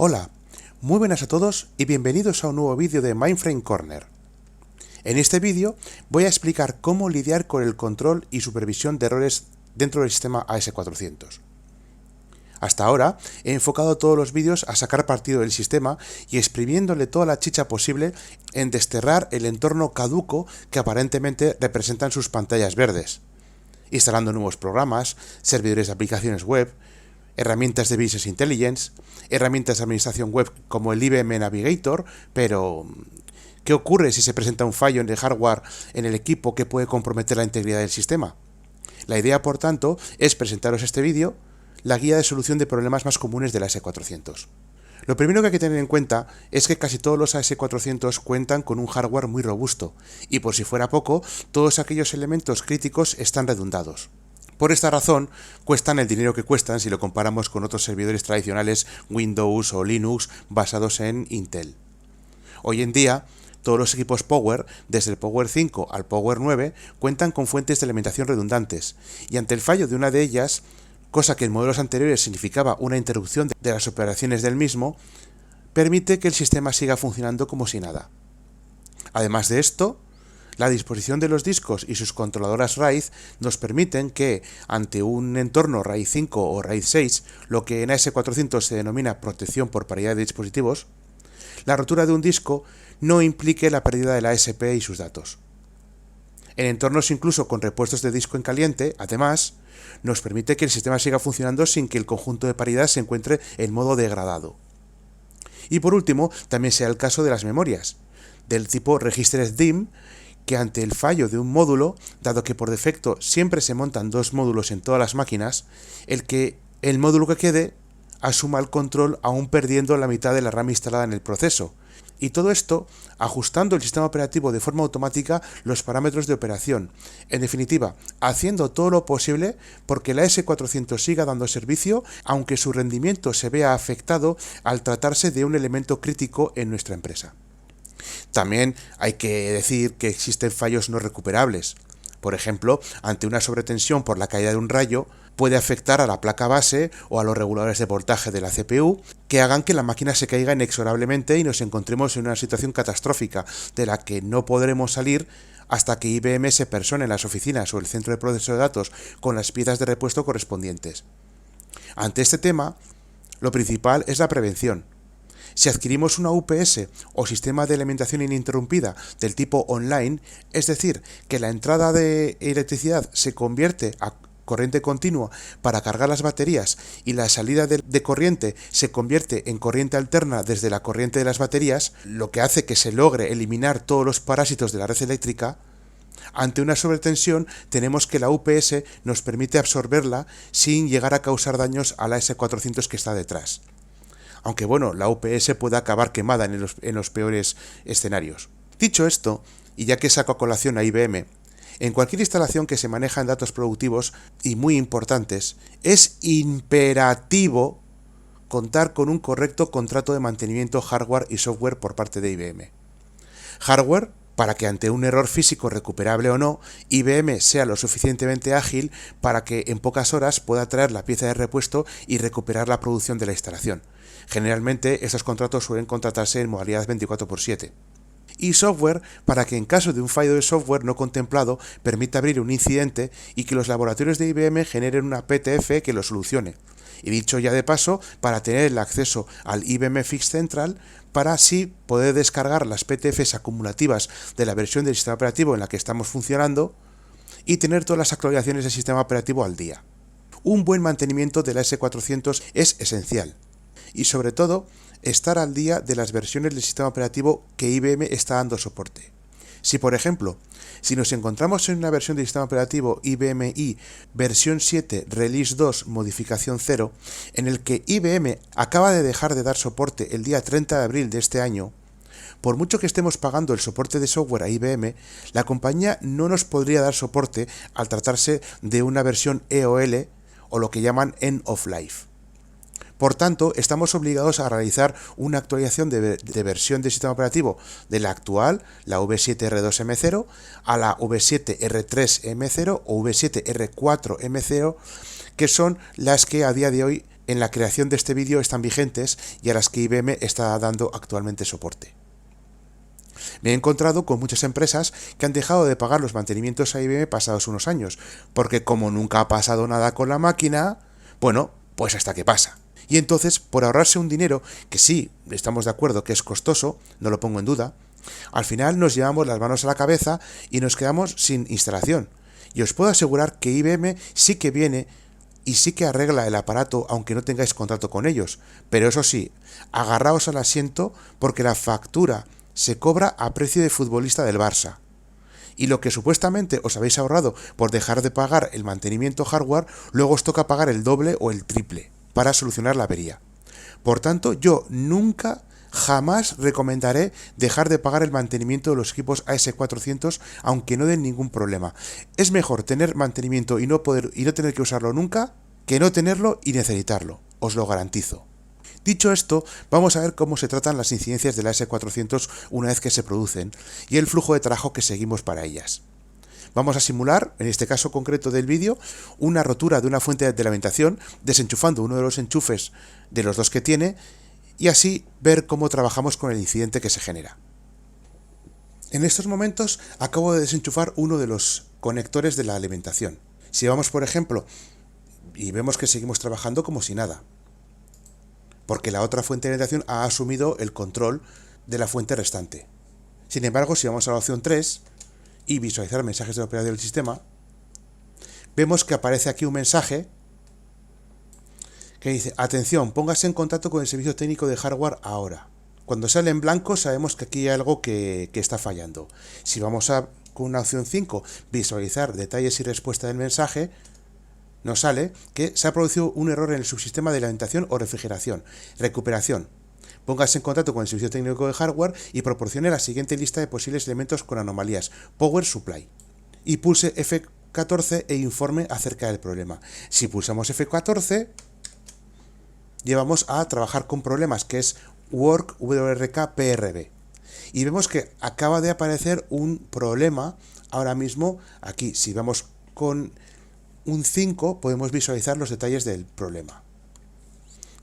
Hola, muy buenas a todos y bienvenidos a un nuevo vídeo de Mindframe Corner. En este vídeo voy a explicar cómo lidiar con el control y supervisión de errores dentro del sistema AS400. Hasta ahora he enfocado todos los vídeos a sacar partido del sistema y exprimiéndole toda la chicha posible en desterrar el entorno caduco que aparentemente representan sus pantallas verdes, instalando nuevos programas, servidores de aplicaciones web, herramientas de Business Intelligence, herramientas de administración web como el IBM Navigator, pero ¿qué ocurre si se presenta un fallo en el hardware en el equipo que puede comprometer la integridad del sistema? La idea, por tanto, es presentaros este vídeo, la guía de solución de problemas más comunes de la AS400. Lo primero que hay que tener en cuenta es que casi todos los AS400 cuentan con un hardware muy robusto, y por si fuera poco, todos aquellos elementos críticos están redundados. Por esta razón, cuestan el dinero que cuestan si lo comparamos con otros servidores tradicionales Windows o Linux basados en Intel. Hoy en día, todos los equipos Power, desde el Power 5 al Power 9, cuentan con fuentes de alimentación redundantes, y ante el fallo de una de ellas, cosa que en modelos anteriores significaba una interrupción de las operaciones del mismo, permite que el sistema siga funcionando como si nada. Además de esto, la disposición de los discos y sus controladoras RAID nos permiten que, ante un entorno RAID 5 o RAID 6, lo que en AS400 se denomina protección por paridad de dispositivos, la rotura de un disco no implique la pérdida de la ASP y sus datos. En entornos incluso con repuestos de disco en caliente, además, nos permite que el sistema siga funcionando sin que el conjunto de paridad se encuentre en modo degradado. Y por último, también sea el caso de las memorias, del tipo Registered DIMM, que ante el fallo de un módulo, dado que por defecto siempre se montan dos módulos en todas las máquinas, el módulo que quede asuma el control aún perdiendo la mitad de la RAM instalada en el proceso. Y todo esto ajustando el sistema operativo de forma automática los parámetros de operación. En definitiva, haciendo todo lo posible porque la AS400 siga dando servicio, aunque su rendimiento se vea afectado al tratarse de un elemento crítico en nuestra empresa. También hay que decir que existen fallos no recuperables. Por ejemplo, ante una sobretensión por la caída de un rayo, puede afectar a la placa base o a los reguladores de voltaje de la CPU, que hagan que la máquina se caiga inexorablemente y nos encontremos en una situación catastrófica de la que no podremos salir hasta que IBM se persone en las oficinas o el centro de proceso de datos con las piezas de repuesto correspondientes. Ante este tema, lo principal es la prevención. Si adquirimos una UPS o sistema de alimentación ininterrumpida del tipo online, es decir, que la entrada de electricidad se convierte a corriente continua para cargar las baterías y la salida de corriente se convierte en corriente alterna desde la corriente de las baterías, lo que hace que se logre eliminar todos los parásitos de la red eléctrica, ante una sobretensión tenemos que la UPS nos permite absorberla sin llegar a causar daños a la AS400 que está detrás. Aunque bueno, la UPS puede acabar quemada en los peores escenarios. Dicho esto, y ya que saco a colación a IBM, en cualquier instalación que se maneja en datos productivos y muy importantes, es imperativo contar con un correcto contrato de mantenimiento hardware y software por parte de IBM. Hardware para que ante un error físico recuperable o no, IBM sea lo suficientemente ágil para que en pocas horas pueda traer la pieza de repuesto y recuperar la producción de la instalación. Generalmente estos contratos suelen contratarse en modalidad 24/7. Y software para que en caso de un fallo de software no contemplado permita abrir un incidente y que los laboratorios de IBM generen una PTF que lo solucione. Y dicho ya de paso, para tener el acceso al IBM Fix Central para así poder descargar las PTFs acumulativas de la versión del sistema operativo en la que estamos funcionando y tener todas las actualizaciones del sistema operativo al día. Un buen mantenimiento de la AS400 es esencial y sobre todo estar al día de las versiones del sistema operativo que IBM está dando soporte. Si por ejemplo, si nos encontramos en una versión del sistema operativo IBM i versión 7 Release 2 modificación 0, en el que IBM acaba de dejar de dar soporte el día 30 de abril de este año, por mucho que estemos pagando el soporte de software a IBM, la compañía no nos podría dar soporte al tratarse de una versión EOL o lo que llaman End of Life. Por tanto, estamos obligados a realizar una actualización de versión del sistema operativo de la actual, la V7R2M0, a la V7R3M0 o V7R4M0, que son las que a día de hoy en la creación de este vídeo están vigentes y a las que IBM está dando actualmente soporte. Me he encontrado con muchas empresas que han dejado de pagar los mantenimientos a IBM pasados unos años, porque como nunca ha pasado nada con la máquina, bueno, pues hasta que pasa. Y entonces, por ahorrarse un dinero, que sí, estamos de acuerdo que es costoso, no lo pongo en duda, al final nos llevamos las manos a la cabeza y nos quedamos sin instalación. Y os puedo asegurar que IBM sí que viene y sí que arregla el aparato aunque no tengáis contrato con ellos. Pero eso sí, agarraos al asiento porque la factura se cobra a precio de futbolista del Barça. Y lo que supuestamente os habéis ahorrado por dejar de pagar el mantenimiento hardware, luego os toca pagar el doble o el triple para solucionar la avería. Por tanto, yo nunca, jamás recomendaré dejar de pagar el mantenimiento de los equipos AS400 aunque no den ningún problema. Es mejor tener mantenimiento y no tener que usarlo nunca que no tenerlo y necesitarlo, os lo garantizo. Dicho esto, vamos a ver cómo se tratan las incidencias de la AS400 una vez que se producen y el flujo de trabajo que seguimos para ellas. Vamos a simular, en este caso concreto del vídeo, una rotura de una fuente de alimentación, desenchufando uno de los enchufes de los dos que tiene, y así ver cómo trabajamos con el incidente que se genera. En estos momentos acabo de desenchufar uno de los conectores de la alimentación. Si vamos, por ejemplo, y vemos que seguimos trabajando como si nada, porque la otra fuente de alimentación ha asumido el control de la fuente restante. Sin embargo, si vamos a la opción 3 y visualizar mensajes de operador del sistema, vemos que aparece aquí un mensaje que dice: atención, póngase en contacto con el servicio técnico de hardware ahora. Cuando sale en blanco sabemos que aquí hay algo que está fallando. Si vamos con una opción 5, visualizar detalles y respuesta del mensaje, nos sale que se ha producido un error en el subsistema de alimentación o refrigeración. Recuperación. Póngase en contacto con el servicio técnico de hardware y proporcione la siguiente lista de posibles elementos con anomalías. Power Supply. Y pulse F14 e informe acerca del problema. Si pulsamos F14, llevamos a trabajar con problemas, que es Work WRK PRB. Y vemos que acaba de aparecer un problema ahora mismo aquí. Si vamos con un 5, podemos visualizar los detalles del problema,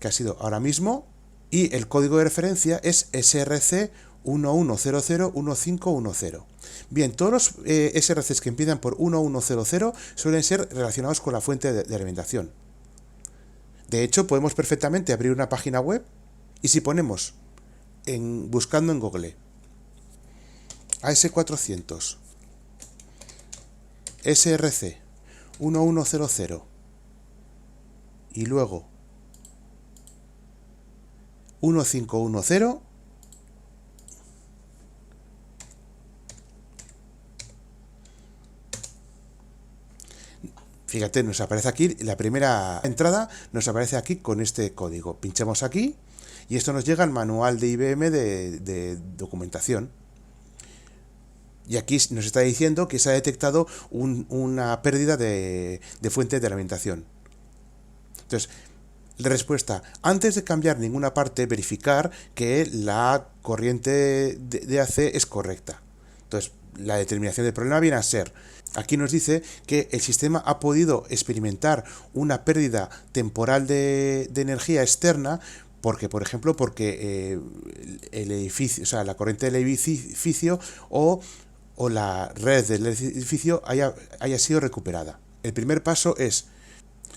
que ha sido ahora mismo, y el código de referencia es SRC 11001510. Bien, todos los SRCs que empiezan por 1100 suelen ser relacionados con la fuente de alimentación. De hecho, podemos perfectamente abrir una página web y si ponemos, buscando en Google, AS400, SRC 1100 y luego 1510, fíjate, nos aparece aquí, la primera entrada nos aparece aquí con este código. Pinchamos aquí y esto nos llega al manual de IBM de documentación. Y aquí nos está diciendo que se ha detectado una pérdida de fuente de alimentación. Entonces, la respuesta: antes de cambiar ninguna parte, verificar que la corriente de AC es correcta. Entonces, la determinación del problema viene a ser: aquí nos dice que el sistema ha podido experimentar una pérdida temporal de energía externa, porque, por ejemplo, porque el edificio, o sea, la corriente del edificio o la red del edificio haya sido recuperada. El primer paso es,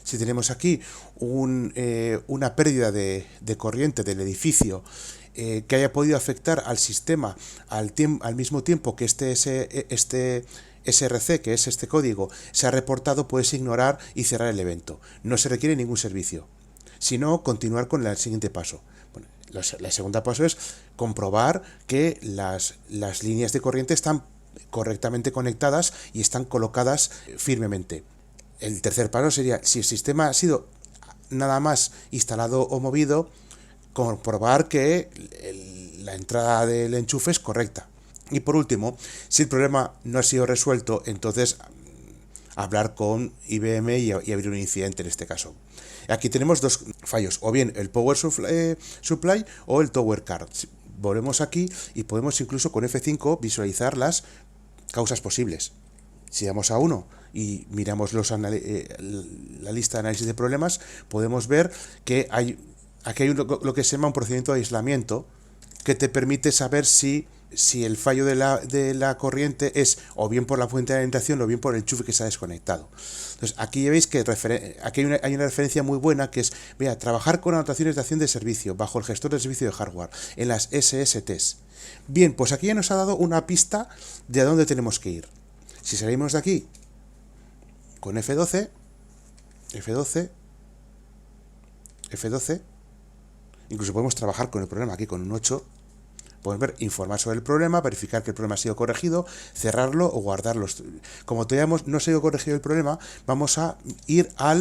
si tenemos aquí una pérdida de corriente del edificio que haya podido afectar al sistema al mismo tiempo que este SRC, que es este código, se ha reportado, puedes ignorar y cerrar el evento. No se requiere ningún servicio, sino continuar con el siguiente paso. Bueno, el segundo paso es comprobar que las líneas de corriente están correctamente conectadas y están colocadas firmemente. El tercer paso sería, si el sistema ha sido nada más instalado o movido, comprobar que la entrada del enchufe es correcta. Y por último, si el problema no ha sido resuelto, entonces hablar con IBM y abrir un incidente en este caso. Aquí tenemos dos fallos, o bien el Power Supply o el Tower Card. Volvemos aquí y podemos incluso con F5 visualizar las causas posibles. Si vamos a uno, y miramos la lista de análisis de problemas, podemos ver que aquí hay lo que se llama un procedimiento de aislamiento que te permite saber si el fallo de la corriente es o bien por la fuente de alimentación o bien por el enchufe que se ha desconectado. Entonces, aquí ya veis que aquí hay una referencia muy buena que es, vea, trabajar con anotaciones de acción de servicio bajo el gestor de servicio de hardware en las SSTs. Bien, pues aquí ya nos ha dado una pista de a dónde tenemos que ir. Si salimos de aquí con F12, incluso podemos trabajar con el problema aquí con un 8. Podemos ver, informar sobre el problema, verificar que el problema ha sido corregido, cerrarlo o guardarlo. Como todavía no ha sido corregido el problema, vamos a ir a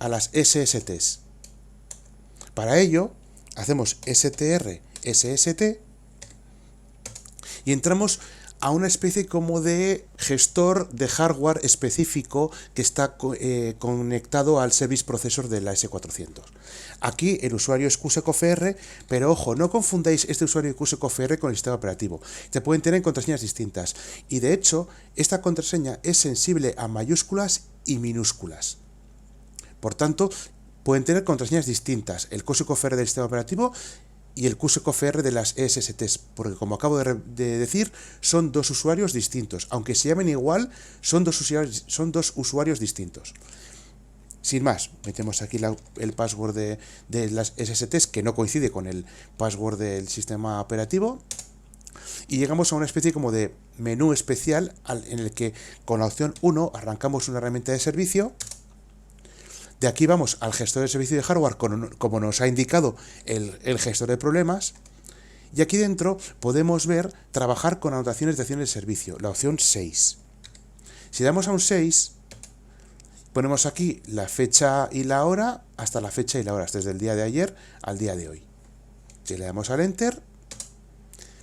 las SSTs. Para ello, hacemos str sst y entramos a una especie como de gestor de hardware específico que está conectado al Service Processor de la S400. Aquí el usuario es QSecofR, pero ojo, no confundáis este usuario de QSecofR con el sistema operativo. Te pueden tener contraseñas distintas. Y de hecho, esta contraseña es sensible a mayúsculas y minúsculas. Por tanto, pueden tener contraseñas distintas. El QSecofR del sistema operativo y el QSecofR de las SSTs, porque como acabo de decir, son dos usuarios distintos. Aunque se llamen igual, son dos usuarios distintos. Sin más, metemos aquí el password de las SSTs, que no coincide con el password del sistema operativo, y llegamos a una especie como de menú especial en el que con la opción 1 arrancamos una herramienta de servicio. De aquí vamos al gestor de servicio de hardware, como nos ha indicado el gestor de problemas. Y aquí dentro podemos ver trabajar con anotaciones de acción de servicio, la opción 6. Si damos a un 6, ponemos aquí la fecha y la hora, hasta la fecha y la hora, desde el día de ayer al día de hoy. Si le damos al Enter,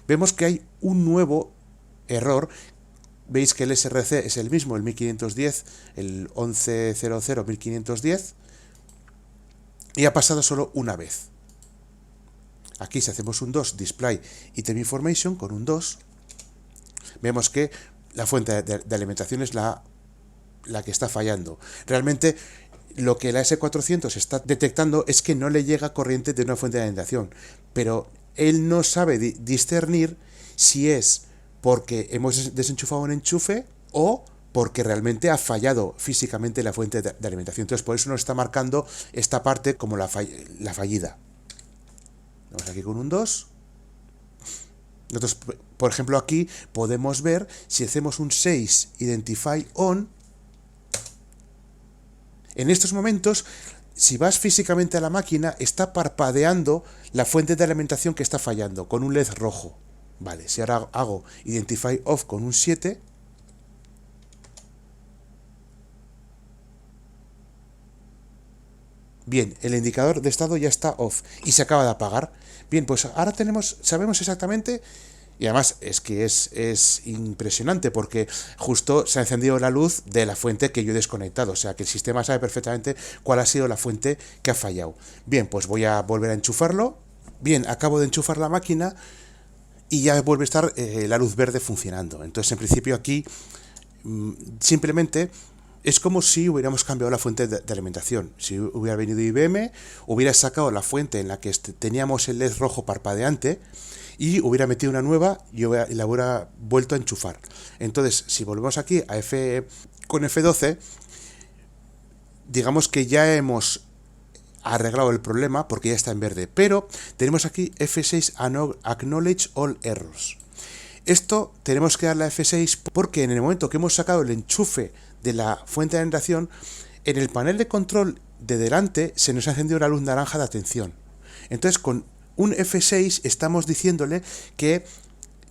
vemos que hay un nuevo error. Veis que el SRC es el mismo, el 1510, el 1100-1510, y ha pasado solo una vez. Aquí si hacemos un 2, Display Item Information, con un 2, vemos que la fuente de alimentación es la que está fallando. Realmente lo que la S400 está detectando es que no le llega corriente de una fuente de alimentación, pero él no sabe discernir si es porque hemos desenchufado un enchufe o porque realmente ha fallado físicamente la fuente de alimentación. Entonces, por eso nos está marcando esta parte como la fallida. Vamos aquí con un 2. Nosotros, por ejemplo, aquí podemos ver si hacemos un 6 Identify On. En estos momentos, si vas físicamente a la máquina, está parpadeando la fuente de alimentación que está fallando con un LED rojo. Vale, si ahora hago Identify Off con un 7, bien, el indicador de estado ya está off y se acaba de apagar. Bien, pues ahora sabemos exactamente, y además es que es impresionante porque justo se ha encendido la luz de la fuente que yo he desconectado, o sea que el sistema sabe perfectamente cuál ha sido la fuente que ha fallado. Bien, pues voy a volver a enchufarlo. Bien, acabo de enchufar la máquina y ya vuelve a estar la luz verde funcionando. Entonces, en principio aquí simplemente es como si hubiéramos cambiado la fuente de alimentación. Si hubiera venido IBM, hubiera sacado la fuente en la que teníamos el LED rojo parpadeante y hubiera metido una nueva y la hubiera vuelto a enchufar. Entonces, si volvemos aquí a con F12, digamos que ya hemos arreglado el problema porque ya está en verde, pero tenemos aquí F6 Acknowledge All Errors. Esto tenemos que darle a F6 porque en el momento que hemos sacado el enchufe de la fuente de alimentación, en el panel de control de delante se nos ha encendido la luz naranja de atención. Entonces con un F6 estamos diciéndole que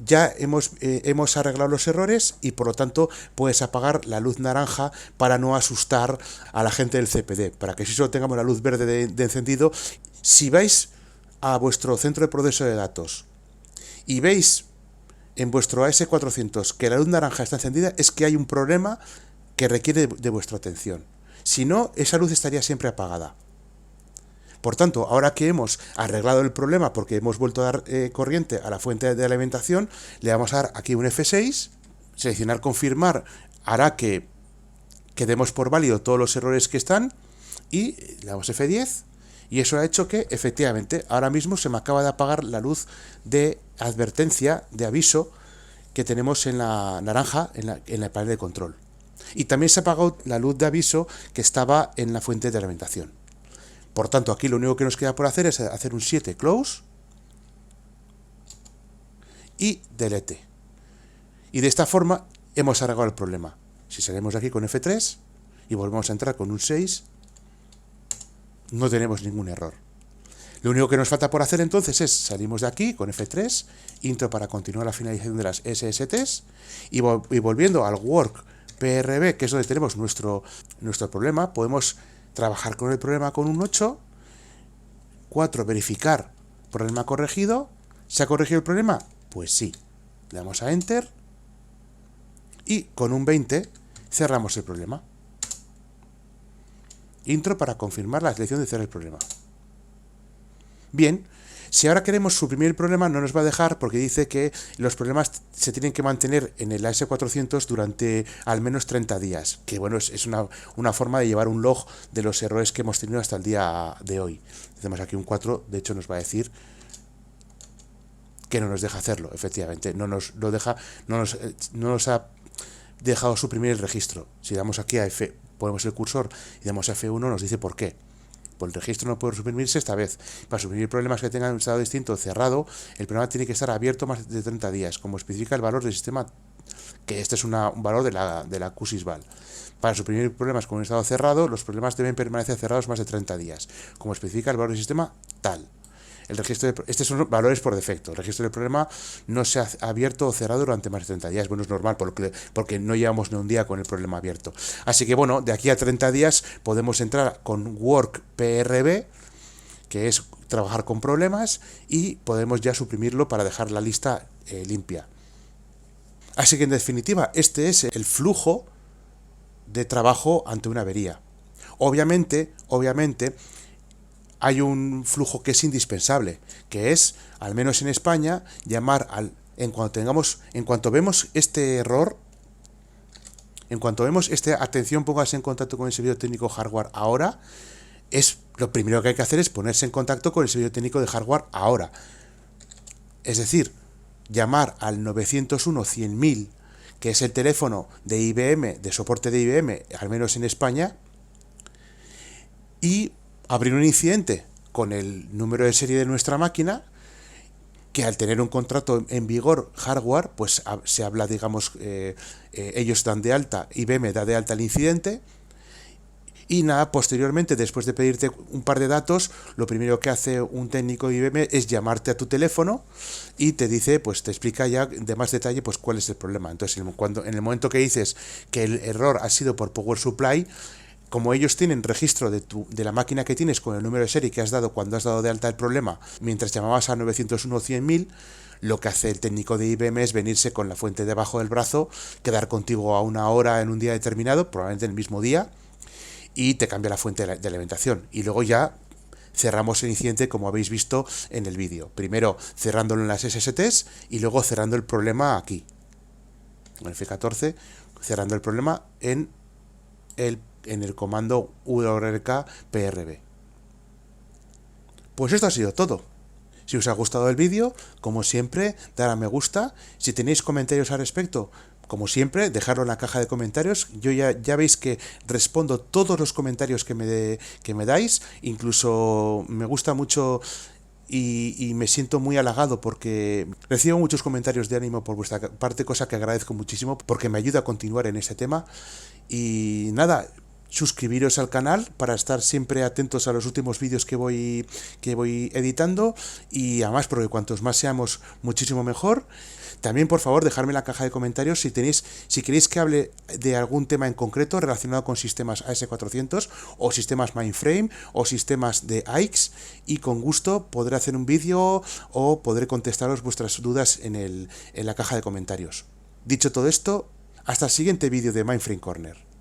ya hemos arreglado los errores y por lo tanto puedes apagar la luz naranja para no asustar a la gente del CPD, para que si solo tengamos la luz verde de encendido. Si vais a vuestro centro de proceso de datos y veis en vuestro AS400 que la luz naranja está encendida, es que hay un problema que requiere de vuestra atención. Si no, esa luz estaría siempre apagada. Por tanto, ahora que hemos arreglado el problema porque hemos vuelto a dar corriente a la fuente de alimentación, le vamos a dar aquí un F6, seleccionar confirmar hará que que demos por válido todos los errores que están y le damos F10 y eso ha hecho que efectivamente ahora mismo se me acaba de apagar la luz de advertencia, de aviso que tenemos en la naranja en la panel de control. Y también se ha apagado la luz de aviso que estaba en la fuente de alimentación. Por tanto, aquí lo único que nos queda por hacer es hacer un 7 close y delete. Y de esta forma hemos arreglado el problema. Si salimos de aquí con F3 y volvemos a entrar con un 6, no tenemos ningún error. Lo único que nos falta por hacer entonces es salimos de aquí con F3, intro para continuar la finalización de las SSTs y volviendo al work PRB, que es donde tenemos nuestro problema, podemos trabajar con el problema con un 8, 4, verificar problema corregido. ¿Se ha corregido el problema? Pues sí. Le damos a Enter y con un 20 cerramos el problema. Intro para confirmar la selección de cerrar el problema. Bien, si ahora queremos suprimir el problema no nos va a dejar porque dice que los problemas se tienen que mantener en el AS400 durante al menos 30 días, que bueno, es una forma de llevar un log de los errores que hemos tenido hasta el día de hoy. Hacemos aquí un 4, de hecho nos va a decir que no nos deja hacerlo, efectivamente, no nos ha dejado suprimir el registro. Si damos aquí a F, ponemos el cursor y damos a F1, nos dice por qué. Pues el registro no puede suprimirse esta vez. Para suprimir problemas que tengan un estado distinto cerrado, el programa tiene que estar abierto más de 30 días, como especifica el valor del sistema, que este es un valor de la QSysVal. Para suprimir problemas con un estado cerrado, los problemas deben permanecer cerrados más de 30 días, como especifica el valor del sistema tal. El registro estos son valores por defecto. El registro del problema no se ha abierto o cerrado durante más de 30 días. Bueno, es normal porque no llevamos ni un día con el problema abierto. Así que bueno, de aquí a 30 días podemos entrar con Work PRB, que es trabajar con problemas, y podemos ya suprimirlo para dejar la lista limpia. Así que en definitiva, este es el flujo de trabajo ante una avería. Obviamente, hay un flujo que es indispensable, que es, al menos en España, llamar en cuanto vemos este error, atención, póngase en contacto con el servicio técnico hardware ahora, lo primero que hay que hacer es ponerse en contacto con el servicio técnico de hardware ahora. Es decir, llamar al 901-100.000, que es el teléfono de IBM, de soporte de IBM, al menos en España, y abrir un incidente con el número de serie de nuestra máquina, que al tener un contrato en vigor hardware, pues se habla, digamos, ellos dan de alta, IBM da de alta el incidente, y nada, posteriormente, después de pedirte un par de datos, lo primero que hace un técnico de IBM es llamarte a tu teléfono y te dice, pues te explica ya de más detalle pues cuál es el problema. Entonces, en el momento que dices que el error ha sido por Power Supply, como ellos tienen registro de la máquina que tienes con el número de serie que has dado cuando has dado de alta el problema, mientras llamabas a 901-100.000, lo que hace el técnico de IBM es venirse con la fuente debajo del brazo, quedar contigo a una hora en un día determinado, probablemente el mismo día, y te cambia la fuente de alimentación. Y luego ya cerramos el incidente como habéis visto en el vídeo. Primero cerrándolo en las SSTs y luego cerrando el problema aquí. En el F14, cerrando el problema en el comando WRK PRB. Pues esto ha sido todo. Si os ha gustado el vídeo, como siempre, dar a me gusta. Si tenéis comentarios al respecto, como siempre, dejadlo en la caja de comentarios. Yo ya veis que respondo todos los comentarios que me dais. Incluso me gusta mucho y me siento muy halagado porque recibo muchos comentarios de ánimo por vuestra parte, cosa que agradezco muchísimo porque me ayuda a continuar en este tema. Y nada, suscribiros al canal para estar siempre atentos a los últimos vídeos que voy editando, y además porque cuantos más seamos muchísimo mejor. También, por favor, dejadme en la caja de comentarios si queréis que hable de algún tema en concreto relacionado con sistemas AS400 o sistemas mainframe o sistemas de AIX, y con gusto podré hacer un vídeo o podré contestaros vuestras dudas en la caja de comentarios. Dicho todo esto, hasta el siguiente vídeo de Mainframe Corner.